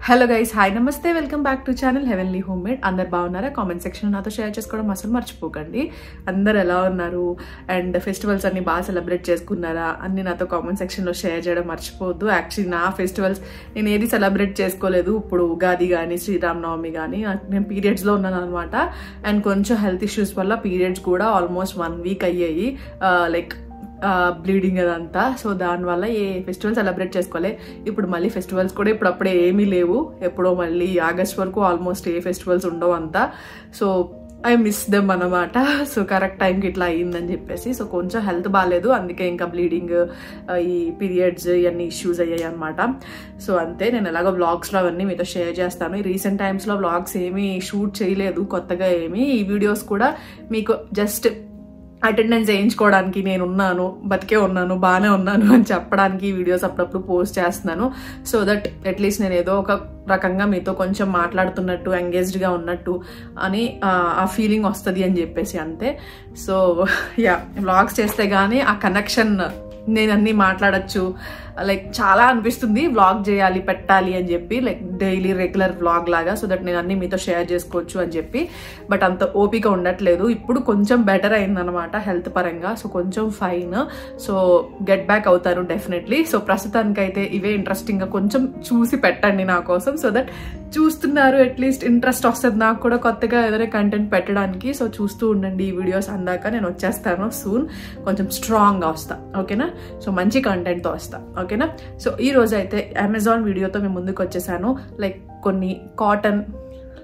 Hello guys, hi నమస్తే, welcome back to channel heavenly home made. అందరు బాగున్నారా? Comment section నాతో షేర్ చేసుకోవడం అసలు మర్చిపోకండి. అందరు ఎలా ఉన్నారు అండ్ ఫెస్టివల్స్ అన్ని బాగా సెలబ్రేట్ చేసుకున్నారా అన్ని నాతో కామెంట్ సెక్షన్లో షేర్ చేయడం మర్చిపోవద్దు. యాక్చువల్లీ నా ఫెస్టివల్స్ నేను ఏది సెలబ్రేట్ చేసుకోలేదు. ఇప్పుడు ఉగాది కానీ శ్రీరామనవమి కానీ నేను పీరియడ్స్లో ఉన్నాను అనమాట. అండ్ కొంచెం హెల్త్ ఇష్యూస్ వల్ల పీరియడ్స్ కూడా ఆల్మోస్ట్ 1 వీక్ అయ్యాయి, లైక్ బ్లీడింగ్ అదంతా. సో దానివల్ల ఏ ఫెస్టివల్ సెలబ్రేట్ చేసుకోవాలి. ఇప్పుడు మళ్ళీ ఫెస్టివల్స్ కూడా ఇప్పుడప్పుడే ఏమీ లేవు. ఎప్పుడో మళ్ళీ ఆగస్ట్ వరకు ఆల్మోస్ట్ ఏ ఫెస్టివల్స్ ఉండవు అంతా. సో ఐ మిస్ దెమ్ అనమాట. సో కరెక్ట్ టైంకి ఇట్లా అయ్యిందని చెప్పేసి. సో కొంచెం హెల్త్ బాగాలేదు, అందుకే ఇంకా బ్లీడింగ్, ఈ పీరియడ్స్ ఇవన్నీ ఇష్యూస్ అయ్యాయి అనమాట. సో అంతే. నేను ఎలాగో వ్లాగ్స్లో అవన్నీ మీతో షేర్ చేస్తాను. ఈ రీసెంట్ టైమ్స్లో వ్లాగ్స్ ఏమీ షూట్ చేయలేదు కొత్తగా ఏమీ. ఈ వీడియోస్ కూడా మీకు జస్ట్ అటెండెన్స్ వేయించుకోవడానికి నేను ఉన్నాను, బతికే ఉన్నాను, బాగానే ఉన్నాను అని చెప్పడానికి ఈ వీడియోస్ అప్పుడప్పుడు పోస్ట్ చేస్తున్నాను. సో దట్ అట్లీస్ట్ నేను ఏదో ఒక రకంగా మీతో కొంచెం మాట్లాడుతున్నట్టు, ఎంగేజ్డ్గా ఉన్నట్టు అని ఆ ఫీలింగ్ వస్తుంది అని చెప్పేసి అంతే. సో యా, వ్లాగ్స్ చేస్తే కానీ ఆ కనెక్షన్, నేను అన్నీ మాట్లాడచ్చు, లైక్ చాలా అనిపిస్తుంది వ్లాగ్ చేయాలి, పెట్టాలి అని చెప్పి, లైక్ డైలీ రెగ్యులర్ వ్లాగ్ లాగా. సో దట్ నేను అన్ని మీతో షేర్ చేసుకోవచ్చు అని చెప్పి. బట్ అంత ఓపిక ఉండట్లేదు. ఇప్పుడు కొంచెం బెటర్ అయిందనమాట హెల్త్ పరంగా. సో కొంచెం ఫైన్. సో గెట్ బ్యాక్ అవుతారు డెఫినెట్లీ. సో ప్రస్తుతానికైతే ఇవే ఇంట్రెస్టింగ్గా కొంచెం చూసి పెట్టండి నా కోసం. సో దట్ చూస్తున్నారు, అట్లీస్ట్ ఇంట్రెస్ట్ వస్తుంది నాకు కూడా కొత్తగా ఏదైనా కంటెంట్ పెట్టడానికి. సో చూస్తూ ఉండండి ఈ వీడియోస్ అందాక. నేను వచ్చేస్తాను సూన్, కొంచెం స్ట్రాంగ్గా వస్తా, ఓకేనా? సో మంచి కంటెంట్తో వస్తా, ఓకేనా? సో ఈ రోజు అయితే అమెజాన్ వీడియోతో మేము ముందుకు వచ్చేసాను. లైక్ కొన్ని కాటన్,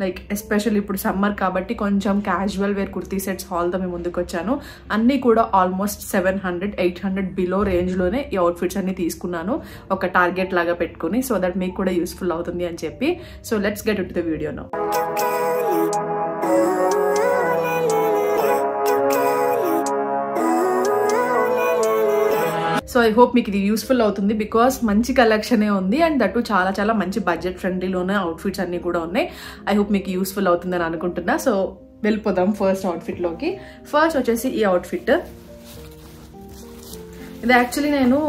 లైక్ ఎస్పెషల్లీ ఇప్పుడు సమ్మర్ కాబట్టి కొంచెం క్యాజువల్ వేర్ కుర్తీ సెట్స్ హాల్తో మేము ముందుకు వచ్చాను. అన్నీ కూడా ఆల్మోస్ట్ 700-800 బిలో రేంజ్లోనే ఈ అవుట్ఫిట్స్ అన్ని తీసుకున్నాను, ఒక టార్గెట్ లాగా పెట్టుకుని. సో దట్ మీకు కూడా యూస్ఫుల్ అవుతుంది అని చెప్పి. So let's get it to the video now. So I hope మీకు ఇది యూస్ఫుల్ అవుతుంది, బికాస్ మంచి కలెక్షనే ఉంది అండ్ దట్టు చాలా చాలా మంచి బడ్జెట్ ఫ్రెండ్లీలోనే అవుట్ఫిట్స్ అన్నీ కూడా ఉన్నాయి. ఐ హోప్ మీకు యూస్ఫుల్ అవుతుందని అనుకుంటున్నా. సో వెళ్ళిపోదాం ఫస్ట్ అవుట్ఫిట్లోకి. ఫస్ట్ వచ్చేసి ఈ అవుట్ఫిట్. ఇది యాక్చువల్లీ నేను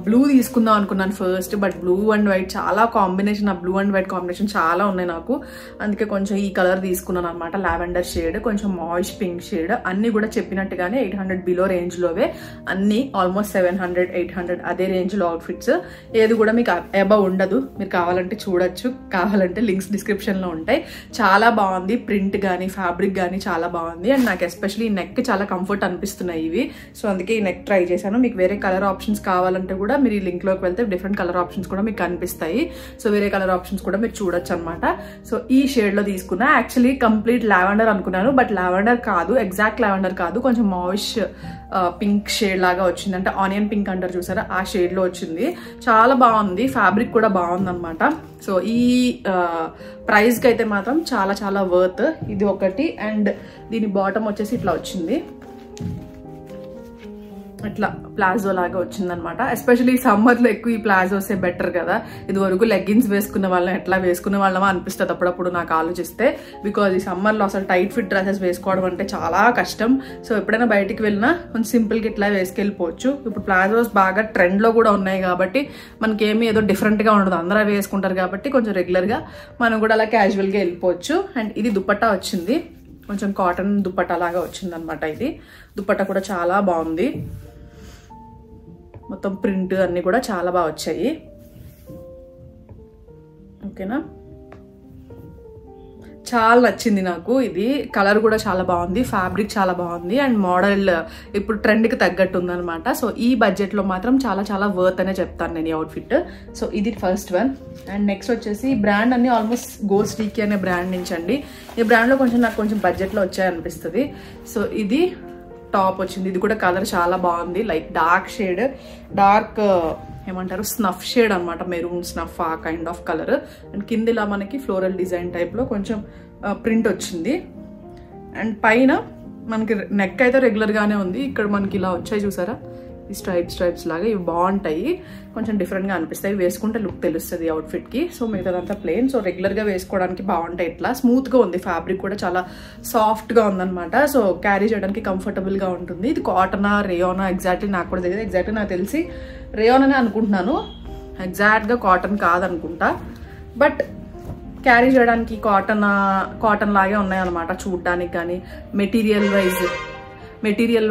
బ్లూ తీసుకుందాం అనుకున్నాను first, but blue and white చాలా కాంబినేషన్, ఆ బ్లూ అండ్ వైట్ కాంబినేషన్ చాలా ఉన్నాయి నాకు. అందుకే కొంచెం ఈ కలర్ తీసుకున్నాను అనమాట, లావెండర్ షేడ్, కొంచెం మాయిష్ పింక్ షేడ్. అన్ని కూడా చెప్పినట్టుగానే 800 బిలో రేంజ్లోవే అన్ని, ఆల్మోస్ట్ 700-800 అదే రేంజ్లో అవుట్ఫిట్స్. ఏది కూడా మీకు అబవ్ ఉండదు. మీరు కావాలంటే చూడొచ్చు, కావాలంటే లింక్స్ డిస్క్రిప్షన్లో ఉంటాయి. చాలా బాగుంది, ప్రింట్ కానీ ఫ్యాబ్రిక్ కానీ చాలా బాగుంది. అండ్ నాకు ఎస్పెషల్లీ ఈ నెక్ చాలా కంఫర్ట్ అనిపిస్తున్నాయి ఇవి. సో అందుకే ఈ నెక్ ట్రై చేశాను. మీకు వేరే కలర్ ఆప్షన్స్ కావాలంటే కూడా మీరు ఈ లింక్లోకి వెళ్తే డిఫరెంట్ కలర్ ఆప్షన్స్ కూడా మీకు కనిపిస్తాయి. సో వేరే కలర్ ఆప్షన్స్ కూడా మీరు చూడొచ్చు అనమాట. సో ఈ షేడ్లో తీసుకున్నా. యాక్చువల్లీ కంప్లీట్ లావెండర్ అనుకున్నాను, బట్ లావెండర్ కాదు, ఎగ్జాక్ట్ లావెండర్ కాదు, కొంచెం మాయిష్ పింక్ షేడ్ లాగా వచ్చింది. అంటే ఆనియన్ పింక్ అంటారు చూసారా, ఆ షేడ్లో వచ్చింది. చాలా బాగుంది, ఫ్యాబ్రిక్ కూడా బాగుంది అనమాట. సో ఈ ప్రైస్కి అయితే మాత్రం చాలా చాలా వర్త్. ఇది ఒకటి. అండ్ దీని బాటమ్ వచ్చేసి ఇట్లా వచ్చింది, ఇట్లా ప్లాజో లాగా వచ్చిందనమాట. ఎస్పెషల్లీ సమ్మర్లో ఎక్కువ ఈ ప్లాజోసే బెటర్ కదా. ఇది వరకు లెగ్గిన్స్ వేసుకున్న వాళ్ళని ఎట్లా వేసుకునే వాళ్ళమా అనిపిస్తుంది అప్పుడప్పుడు నాకు ఆలోచిస్తే. బికాజ్ ఈ సమ్మర్లో అసలు టైట్ ఫిట్ డ్రెస్సెస్ వేసుకోవడం అంటే చాలా కష్టం. సో ఎప్పుడైనా బయటికి వెళ్ళినా కొంచెం సింపుల్గా ఇట్లా వేసుకెళ్ళిపోవచ్చు. ఇప్పుడు ప్లాజోస్ బాగా ట్రెండ్లో కూడా ఉన్నాయి కాబట్టి మనకేమీ ఏదో డిఫరెంట్గా ఉండదు, అందరూ వేసుకుంటారు కాబట్టి కొంచెం రెగ్యులర్గా మనం కూడా అలా క్యాజువల్గా వెళ్ళిపోవచ్చు. అండ్ ఇది దుపట్టా వచ్చింది, కొంచెం కాటన్ దుపట్టా లాగా వచ్చింది అనమాట. ఇది దుపట్టా కూడా చాలా బాగుంది, మొత్తం ప్రింట్ అన్నీ కూడా చాలా బాగా వచ్చాయి, ఓకేనా? చాలా నచ్చింది నాకు. ఇది కలర్ కూడా చాలా బాగుంది, ఫ్యాబ్రిక్ చాలా బాగుంది, అండ్ మోడల్ ఇప్పుడు ట్రెండ్కి తగ్గట్టు ఉందనమాట. సో ఈ బడ్జెట్లో మాత్రం చాలా చాలా వర్త్ అనే చెప్తాను నేను ఈ అవుట్ఫిట్. సో ఇది ఫస్ట్ వన్. అండ్ నెక్స్ట్ వచ్చేసి బ్రాండ్ అన్ని ఆల్మోస్ట్ గో స్టీకీ అనే బ్రాండ్ నుంచి అండి. ఈ బ్రాండ్లో కొంచెం నాకు కొంచెం బడ్జెట్లో వచ్చాయనిపిస్తుంది. సో ఇది టాప్ వచ్చింది. ఇది కూడా కలర్ చాలా బాగుంది, లైక్ డార్క్ షేడ్, డార్క్ ఏమంటారు స్నఫ్ షేడ్ అనమాట, మెరూన్ స్నఫ్ ఆ కైండ్ ఆఫ్ కలర్. అండ్ కింద ఇలా మనకి ఫ్లోరల్ డిజైన్ టైప్లో కొంచెం ప్రింట్ వచ్చింది. అండ్ పైన మనకి నెక్ అయితే రెగ్యులర్గానే ఉంది. ఇక్కడ మనకి ఇలా వచ్చాయి చూసారా, ఈ స్ట్రైప్స్ లాగా, ఇవి బాగుంటాయి, కొంచెం డిఫరెంట్గా అనిపిస్తాయి. వేసుకుంటే లుక్ తెలుస్తుంది అవుట్ఫిట్కి. సో మిగతాదంతా ప్లెయిన్. సో రెగ్యులర్గా వేసుకోవడానికి బాగుంటాయి. ఇట్లా స్మూత్గా ఉంది, ఫ్యాబ్రిక్ కూడా చాలా సాఫ్ట్గా ఉందన్నమాట. సో క్యారీ చేయడానికి కంఫర్టబుల్గా ఉంటుంది. ఇది కాటనా రేయోనా ఎగ్జాక్ట్లీ నాకు కూడా తెలియదు. ఎగ్జాక్ట్లీ నాకు తెలిసి రేయోన్ అనే అనుకుంటున్నాను, ఎగ్జాక్ట్గా కాటన్ కాదనుకుంటా. బట్ క్యారీ చేయడానికి కాటన్ లాగే ఉన్నాయన్నమాట చూడడానికి. కానీ మెటీరియల్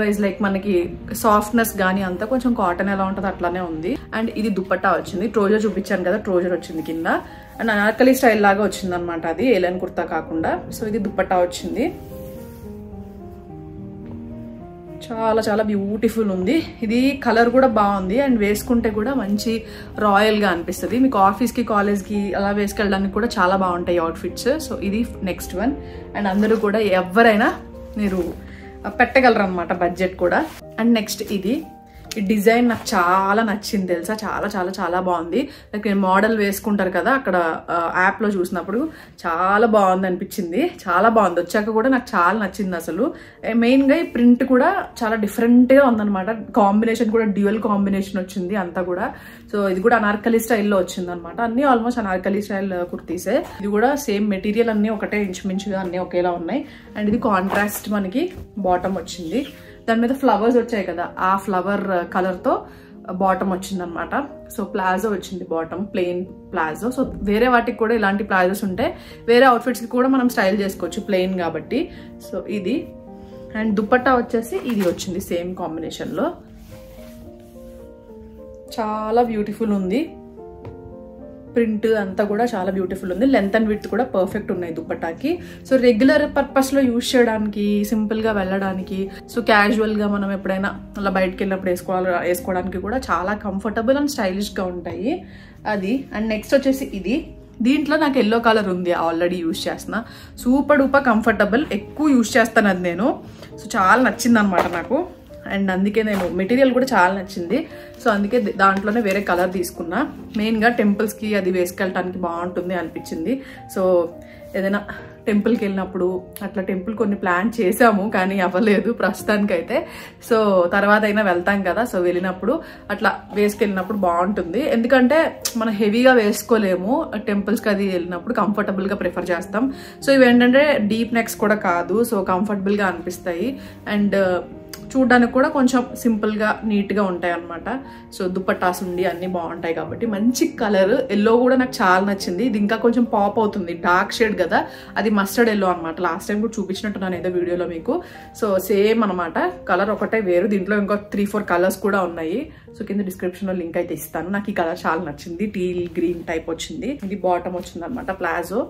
వైజ్ లైక్ మనకి సాఫ్ట్నెస్ కానీ అంతా కొంచెం కాటన్ ఎలా ఉంటుంది అట్లానే ఉంది. అండ్ ఇది దుపట్టా వచ్చింది. ట్రోజర్ చూపించాను కదా, ట్రోజర్ వచ్చింది కింద. అండ్ అనార్కలి స్టైల్ లాగా వచ్చింది అనమాట, అది ఏలైన్ కుర్తా కాకుండా. సో ఇది దుపట్టా వచ్చింది. చాలా చాలా బ్యూటిఫుల్ ఉంది. ఇది కలర్ కూడా బాగుంది అండ్ వేసుకుంటే కూడా మంచి రాయల్గా అనిపిస్తుంది. మీకు ఆఫీస్కి కాలేజ్కి అలా వేసుకెళ్ళడానికి కూడా చాలా బాగుంటాయి అవుట్ఫిట్స్. సో ఇది నెక్స్ట్ వన్. అండ్ అందరూ కూడా ఎవరైనా మీరు పెట్టగలరు అనమాట, బడ్జెట్ కూడా. అండ్ నెక్స్ట్ ఈ డిజైన్ నాకు చాలా నచ్చింది తెలుసా, చాలా చాలా చాలా బాగుంది. లైక్ నేను మోడల్ వేసుకుంటారు కదా అక్కడ యాప్లో చూసినప్పుడు చాలా బాగుంది అనిపించింది. చాలా బాగుంది, వచ్చాక కూడా నాకు చాలా నచ్చింది అసలు. మెయిన్గా ఈ ప్రింట్ కూడా చాలా డిఫరెంట్గా ఉందన్నమాట. కాంబినేషన్ కూడా డ్యూయల్ కాంబినేషన్ వచ్చింది అంతా కూడా. సో ఇది కూడా అనార్కలి స్టైల్లో వచ్చింది అనమాట. అన్ని ఆల్మోస్ట్ అనార్కలి స్టైల్ కుర్తీసే. ఇది కూడా సేమ్ మెటీరియల్ అన్నీ ఒకటే, ఇంచుమించుగా అన్నీ ఒకేలా ఉన్నాయి. అండ్ ఇది కాంట్రాస్ట్ మనకి బాటమ్ వచ్చింది. దాని మీద ఫ్లవర్స్ వచ్చాయి కదా, ఆ ఫ్లవర్ కలర్తో బాటమ్ వచ్చింది అనమాట. సో ప్లాజో వచ్చింది బాటమ్, ప్లెయిన్ ప్లాజో. సో వేరే వాటికి కూడా ఇలాంటి ప్లాజోస్ ఉంటే వేరే అవుట్ఫిట్స్కి కూడా మనం స్టైల్ చేసుకోవచ్చు ప్లెయిన్ కాబట్టి. సో ఇది. అండ్ దుపట్టా వచ్చేసి ఇది వచ్చింది సేమ్ కాంబినేషన్లో. చాలా బ్యూటిఫుల్ ఉంది, ప్రింట్ అంతా కూడా చాలా బ్యూటిఫుల్ ఉంది. లెంత్ అండ్ విడ్త్ కూడా పర్ఫెక్ట్ ఉన్నాయి దుపట్టాకి. సో రెగ్యులర్ పర్పస్లో యూజ్ చేయడానికి, సింపుల్గా వెళ్ళడానికి, సో క్యాజువల్గా మనం ఎప్పుడైనా అలా బయటకు వెళ్ళినప్పుడు వేసుకోవడానికి కూడా చాలా కంఫర్టబుల్ అండ్ స్టైలిష్గా ఉంటాయి అది. అండ్ నెక్స్ట్ వచ్చేసి ఇది. దీంట్లో నాకు ఎల్లో కలర్ ఉంది, ఆల్రెడీ యూజ్ చేస్తున్నా. సూపర్ డూపర్ కంఫర్టబుల్, ఎక్కువ యూజ్ చేస్తాను అది నేను. సో చాలా నచ్చింది అనమాట నాకు. అండ్ అందుకే నేను మెటీరియల్ కూడా చాలా నచ్చింది. సో అందుకే దాంట్లోనే వేరే కలర్ తీసుకున్నా. మెయిన్గా టెంపుల్స్కి అది వేసుకెళ్ళటానికి బాగుంటుంది అనిపించింది. సో ఏదైనా టెంపుల్కి వెళ్ళినప్పుడు అట్లా, టెంపుల్ కొన్ని ప్లాన్ చేసాము కానీ అవ్వలేదు ప్రస్తుతానికైతే. సో తర్వాత అయినా వెళ్తాం కదా, సో వెళ్ళినప్పుడు అట్లా వేసుకెళ్ళినప్పుడు బాగుంటుంది. ఎందుకంటే మనం హెవీగా వేసుకోలేము టెంపుల్స్కి అది వెళ్ళినప్పుడు, కంఫర్టబుల్గా ప్రిఫర్ చేస్తాం. సో ఇవి ఏంటంటే డీప్ నెక్స్ కూడా కాదు, సో కంఫర్టబుల్గా అనిపిస్తాయి. అండ్ చూడడానికి కూడా కొంచెం సింపుల్గా నీట్గా ఉంటాయి అనమాట. సో దుపట్టాస్ ఉండి అన్నీ బాగుంటాయి కాబట్టి. మంచి కలర్, ఎల్లో కూడా నాకు చాలా నచ్చింది. ఇది ఇంకా కొంచెం పాప్ అవుతుంది, డార్క్ షేడ్ కదా, అది మస్టర్డ్ ఎల్లో అనమాట. లాస్ట్ టైం కూడా చూపించినట్టున్నాను ఏదో వీడియోలో మీకు. సో సేమ్ అనమాట, కలర్ ఒకటే వేరు. దీంట్లో ఇంకో 3-4 కలర్స్ కూడా ఉన్నాయి. సో కింద డిస్క్రిప్షన్లో లింక్ అయితే ఇస్తాను. నాకు ఈ కలర్ చాలా నచ్చింది, టీల్ గ్రీన్ టైప్ వచ్చింది. ఇది బాటమ్ వచ్చింది అనమాట, ప్లాజో.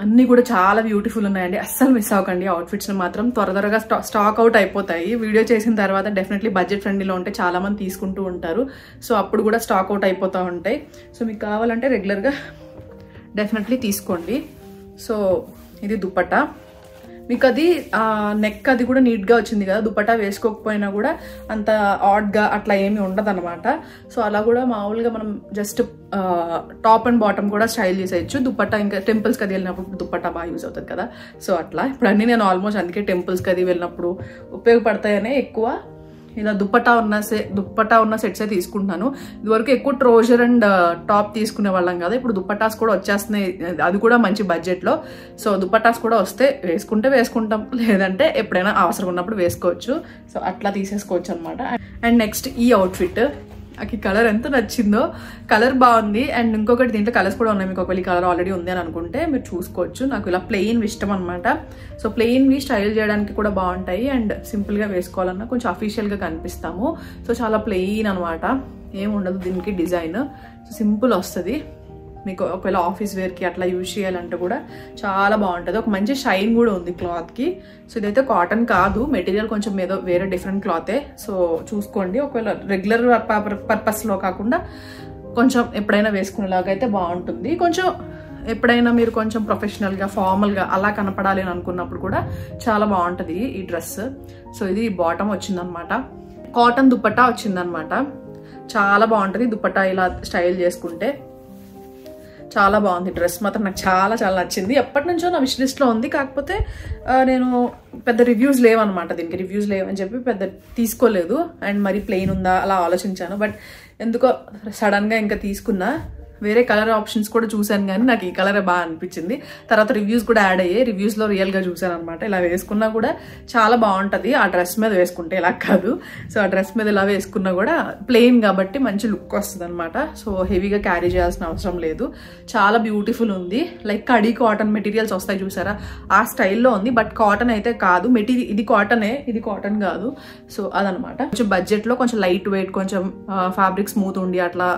అన్నీ కూడా చాలా బ్యూటిఫుల్ ఉన్నాయండి, అస్సలు మిస్ అవ్వకండి. అవుట్ఫిట్స్ని మాత్రం త్వరగా స్టాక్ అవుట్ అయిపోతాయి. వీడియో చేసిన తర్వాత డెఫినెట్లీ బడ్జెట్ ఫ్రెండ్లీలో ఉంటే చాలా మంది తీసుకుంటూ ఉంటారు. సో అప్పుడు కూడా స్టాక్ అవుట్ అయిపోతూ ఉంటాయి. సో మీకు కావాలంటే రెగ్యులర్గా డెఫినెట్లీ తీసుకోండి. సో ఇది దుపట్టా. మీకు అది నెక్ అది కూడా నీట్గా వచ్చింది కదా, దుపట్టా వేసుకోకపోయినా కూడా అంత ఆడ్గా అట్లా ఏమీ ఉండదు అనమాట. సో అలా కూడా మామూలుగా మనం జస్ట్ టాప్ అండ్ బాటమ్ కూడా స్టైల్ చేసేయచ్చు. దుపట్టా ఇంకా టెంపుల్స్కి అది వెళ్ళినప్పుడు దుపట్టా బాగా యూజ్ అవుతుంది కదా. సో అట్లా ఇప్పుడు అన్నీ నేను ఆల్మోస్ట్ అందుకే టెంపుల్స్కి అది వెళ్ళినప్పుడు ఉపయోగపడతాయనే ఎక్కువ ఇలా దుపట్టా ఉన్న సెట్సే తీసుకుంటున్నాను. ఇదివరకు ఎక్కువ ట్రోజర్ అండ్ టాప్ తీసుకునే వాళ్ళం కదా, ఇప్పుడు దుపట్టాస్ కూడా వచ్చేస్తున్నాయి, అది కూడా మంచి బడ్జెట్లో. సో దుపట్టాస్ కూడా వస్తే వేసుకుంటాం, లేదంటే ఎప్పుడైనా అవసరం ఉన్నప్పుడు వేసుకోవచ్చు. సో అట్లా తీసేసుకోవచ్చు అనమాట. అండ్ నెక్స్ట్ ఈ అవుట్ఫిట్, నాకు ఈ కలర్ ఎంత నచ్చిందో, కలర్ బాగుంది. అండ్ ఇంకొకటి దీంట్లో కలర్స్ కూడా ఉన్నాయి, మీకు ఒకవేళ ఈ కలర్ ఆల్రెడీ ఉంది అని అనుకుంటే మీరు చూసుకోవచ్చు. నాకు ఇలా ప్లెయిన్ ఇష్టం అనమాట. సో ప్లెయిన్వి స్టైల్ చేయడానికి కూడా బాగుంటాయి అండ్ సింపుల్గా వేసుకోవాలన్నా కొంచెం అఫీషియల్గా కనిపిస్తాము. సో చాలా ప్లెయిన్ అనమాట, ఏముండదు దీనికి డిజైన్. సో సింపుల్ వస్తుంది. మీకు ఒకవేళ ఆఫీస్ వేర్కి అట్లా యూజ్ చేయాలంటే కూడా చాలా బాగుంటుంది. ఒక మంచి షైన్ కూడా ఉంది క్లాత్కి. సో ఇదైతే కాటన్ కాదు, మెటీరియల్ కొంచెం ఏదో వేరే డిఫరెంట్ క్లాతే. సో చూసుకోండి, ఒకవేళ రెగ్యులర్ పర్పస్లో కాకుండా కొంచెం ఎప్పుడైనా వేసుకునేలాగా అయితే బాగుంటుంది. కొంచెం ఎప్పుడైనా మీరు కొంచెం ప్రొఫెషనల్గా ఫార్మల్గా అలా కనపడాలి అని అనుకున్నప్పుడు కూడా చాలా బాగుంటుంది ఈ డ్రెస్. సో ఇది బాటమ్ వచ్చిందనమాట, కాటన్ దుపట్టా వచ్చిందనమాట. చాలా బాగుంటుంది దుపట్టా ఇలా స్టైల్ చేసుకుంటే. చాలా బాగుంది డ్రెస్ మాత్రం, నాకు చాలా చాలా నచ్చింది. ఎప్పటి నుంచో నా విష్ లిస్ట్లో ఉంది, కాకపోతే నేను పెద్ద రివ్యూస్ లేవన్నమాట, దీనికి రివ్యూస్ లేవని చెప్పి పెద్ద తీసుకోలేదు. అండ్ మరి ప్లెయిన్ ఉందా అలా ఆలోచించాను, బట్ ఎందుకో సడన్గా ఇంకా తీసుకున్నా. వేరే కలర్ ఆప్షన్స్ కూడా చూసాను కానీ నాకు ఈ కలర్ బాగా అనిపించింది. తర్వాత రివ్యూస్ కూడా యాడ్ అయ్యాయి. రివ్యూస్లో రియల్గా చూసాను అనమాట. ఇలా వేసుకున్నా కూడా చాలా బాగుంటుంది ఆ డ్రెస్ మీద వేసుకుంటే, ఇలా కాదు. సో ఆ డ్రెస్ మీద ఇలా వేసుకున్నా కూడా ప్లెయిన్ కాబట్టి మంచి లుక్ వస్తుంది అనమాట. సో హెవీగా క్యారీ చేయాల్సిన అవసరం లేదు. చాలా బ్యూటిఫుల్ ఉంది. లైక్ కడీ కాటన్ మెటీరియల్స్ వస్తాయి చూసారా, ఆ స్టైల్లో ఉంది. బట్ కాటన్ అయితే కాదు, మెటీరియల్ ఇది కాటనే, ఇది కాటన్ కాదు. సో అదనమాట. కొంచెం బడ్జెట్లో కొంచెం లైట్ వెయిట్, కొంచెం ఫ్యాబ్రిక్ స్మూత్ ఉండి అట్లా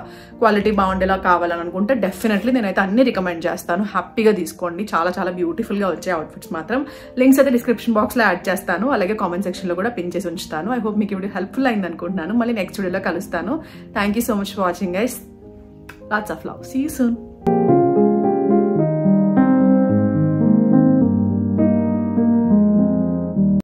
క్వాలిటీ బాగుండేలా కావాలని అనుకుంటే డెఫినెట్లీ నేనైతే అన్ని రికమెండ్ చేస్తాను. హ్యాపీగా తీసుకోండి. చాలా చాలా బ్యూటిఫుల్గా వచ్చే అవుట్ఫిట్స్ మాత్రం. లింక్స్ అయితే డిస్క్రిప్షన్ బాక్స్లో యాడ్ చేస్తాను, అలాగే కామెంట్ సెక్షన్లో కూడా పిన్ చేసి ఉంచుతాను. ఐ హోప్ మీకు వీడియో హెల్ప్ఫుల్ అయింది అనుకుంటున్నాను. మళ్ళీ నెక్స్ట్ వీడియోలో కలుస్తాను. Thank you so much for watching guys. Lots of love. See you soon.